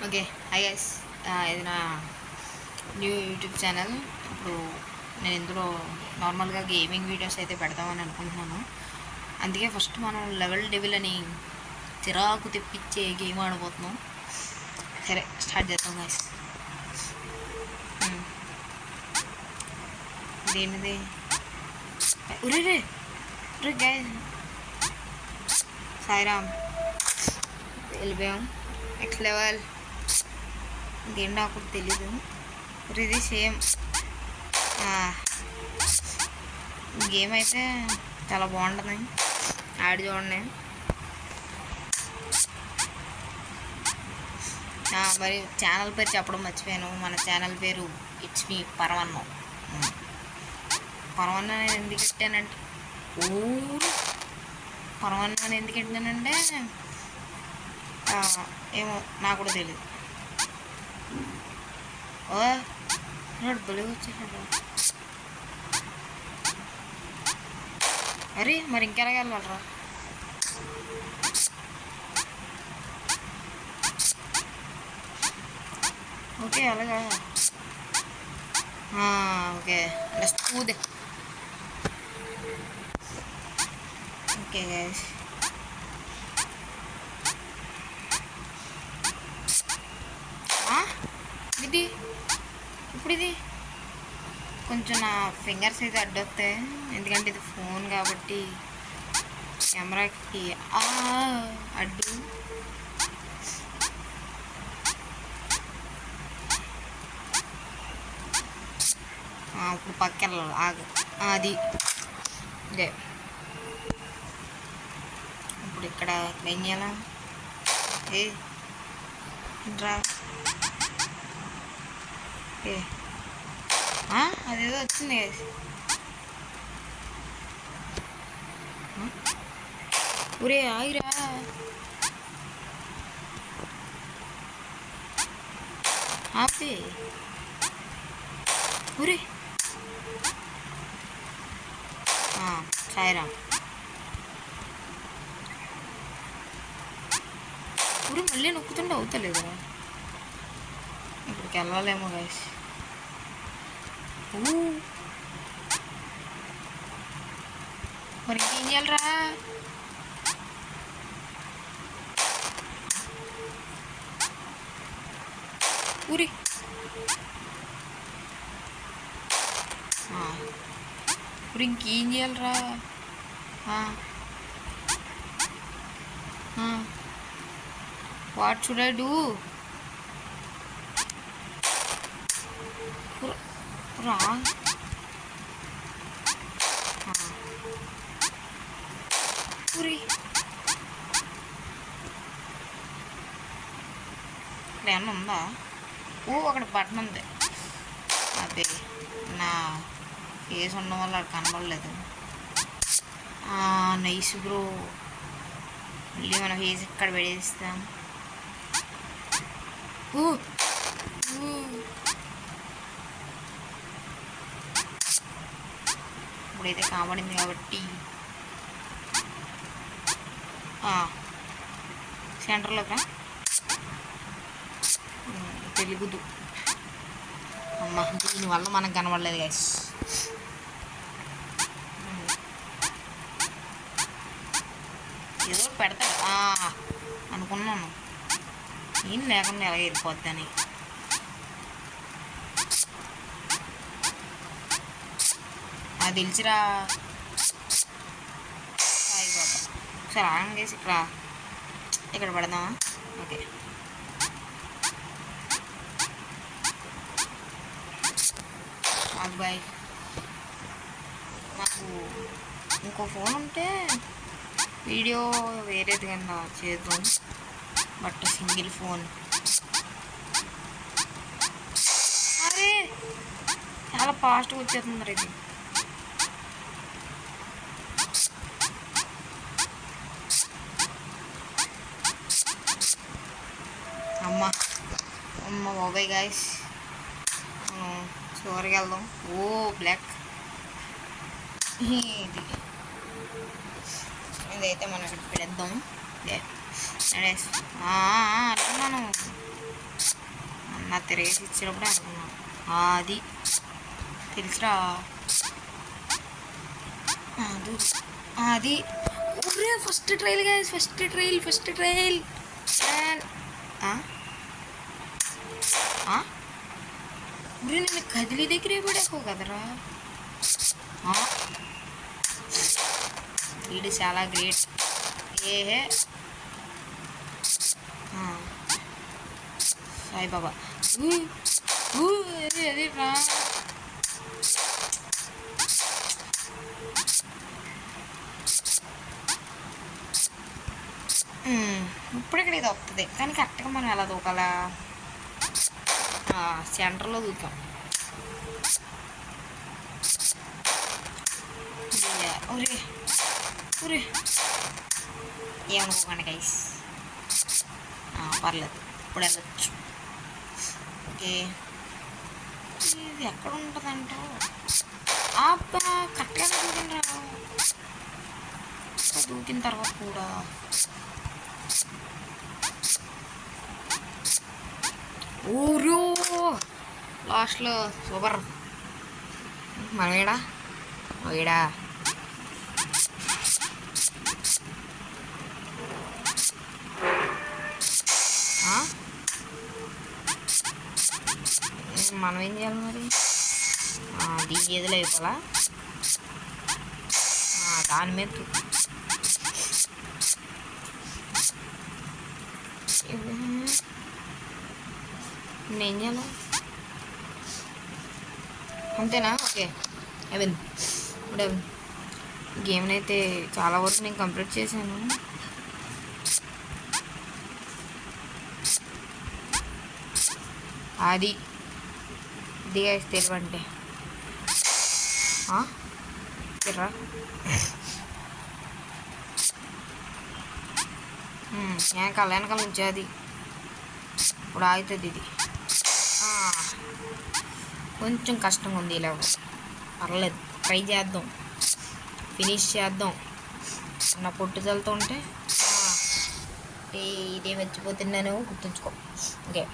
Okay. Hi guys. ఇది నా new YouTube channel. ఇప్పుడు నేను ఇందులో నార్మల్గా గేమింగ్ వీడియోస్ అయితే పెడదామని అనుకుంటున్నాను. అందుకే ఫస్ట్ మనం లెవెల్ డెవిల్ అని చిరాకు తెప్పించే గేమ్ ఆడబోతున్నాం. సరే స్టార్ట్ చేద్దాం గైస్. ఇదేంటిది? ఉరే రే రే గైస్, సాయిరామ్ వెళ్ళిపోయాం. నెక్స్ట్ లెవెల్ ఇంకేం నాకు తెలీదు. ఇది సేమ్ గేమ్ అయితే చాలా బాగుంటుంది, ఆడి చూడండి. మరి ఛానల్ పేరు చెప్పడం మర్చిపోయాను. మన ఛానల్ పేరు ఇట్స్ మీ పరమన్నం. పరమన్నం నేను ఎందుకు పెట్టానంటే పరమన్నం ఎందుకు పెట్టానంటే ఏమో నాకు కూడా తెలియదు. బలి వచ్చేసాడు. అరే మరి ఇంకెలాగ వెళ్ళాలరా? ఓకే అలాగా. Okay smooth. ఓకే గైస్, ఇది ఇప్పుడు ఇది కొంచెం నా ఫింగర్స్ అయితే అడ్డొస్తాయి, ఎందుకంటే ఇది ఫోన్ కాబట్టి కెమెరాకి అడ్డు. ఇప్పుడు పక్కన ఆగు. అది ఇదే. ఇప్పుడు ఇక్కడ ఏం చేయాలా? రా. అదేదో వచ్చింది కదా. ఒరే ఆగిరా. ఆపే. ఒరే సాయిరామ్. ఊరు మళ్ళీ నొక్కుతుండే అవుతలేదు. ఇక్కడికి వెళ్ళాలేమో గైస్. మరి ఇంకేం చేయాలరా? ఊరి ఇప్పుడు ఇంకేం చేయాలరా? What should I do? రా. ఊరి ఇక్కడ ఏమన్నా ఉందా? అక్కడ బటన్ ఉంది. అది నా ఫేస్ ఉండడం వల్ల అది కనబడలేదు. Nice bro. మళ్ళీ మన ఫేస్ ఇక్కడ పెడేస్తాం. ఇప్పుడైతే కాబడింది కాబట్టి సెంటర్లోకి తెలుగుదు. అమ్మ దీనివల్ల మనకు కనబడలేదు గైస్. ఏదో పెడతాడు అనుకున్నాను, ఏం లేకుండా ఎలాగ వెళ్ళిపోద్దని. అది తెలిసిరా సాయి బాబా. ఒకసారి ఆన్ చేసి ఇక్కడ పెడదామా? ఓకే. బాయ్. నాకు ఇంకో ఫోన్ ఉంటే వీడియో వేరేది కన్నా చేద్దాం, బట్ సింగిల్ ఫోన్. అరే చాలా ఫాస్ట్గా వచ్చేస్తుంది మరి ఇది. అమ్మ బాబాయ్ గాయస్, చివరికి వెళ్దాం. బ్లాక్ ఇదైతే మనం ఇక్కడ పెడదాం. అనుకున్నాను తిరిగేసి ఇచ్చినప్పుడే అనుకున్నాను. అది తెలుసురా. అది ఒరే first trial guys, first trial. ఒరే నేను కదిలి దగ్గరే పడేకో కదరా. వీడు చాలా గ్రేట్. ఏహే సాయిబాబా. అది రా. ఇప్పుడు ఇది వస్తుంది కానీ కరెక్ట్గా మనం ఎలా దూకాలా? సెంటర్లో దూకాం. ఒరే ఒరే ఏమనుకోకండి గైస్, పర్లేదు ఇప్పుడు వెళ్ళచ్చు. ఓకే ఇది ఎక్కడ ఉంటుందంట? అబ్బా కరెక్ట్గా దూకిండ్రా. దూకిన తర్వాత కూడా ఊరు లాస్ట్లో సూపర్. మనమేడా వీడా మనం ఏం చేయాలి మరి? దీని ఏదిలో అయిపోలా దాని మీద నేను ఏం చేయాలి అంతేనా? ఓకే అవన్ ఇప్పుడు గేమ్ని అయితే చాలా వరకు నేను కంప్లీట్ చేశాను. అది ఇదిగా తెలివంటే తిర్రా. వెనకాల నుంచి అది ఇప్పుడు ఆగుతుంది. ఇది కొంచెం కష్టంగా ఉంది. ఇలా పర్లేదు, ట్రై చేద్దాం, ఫినిష్ చేద్దాం అన్న పొట్టుదలతో ఉంటే ఇదే మర్చిపోతున్నాను, గుర్తుంచుకో. ఓకే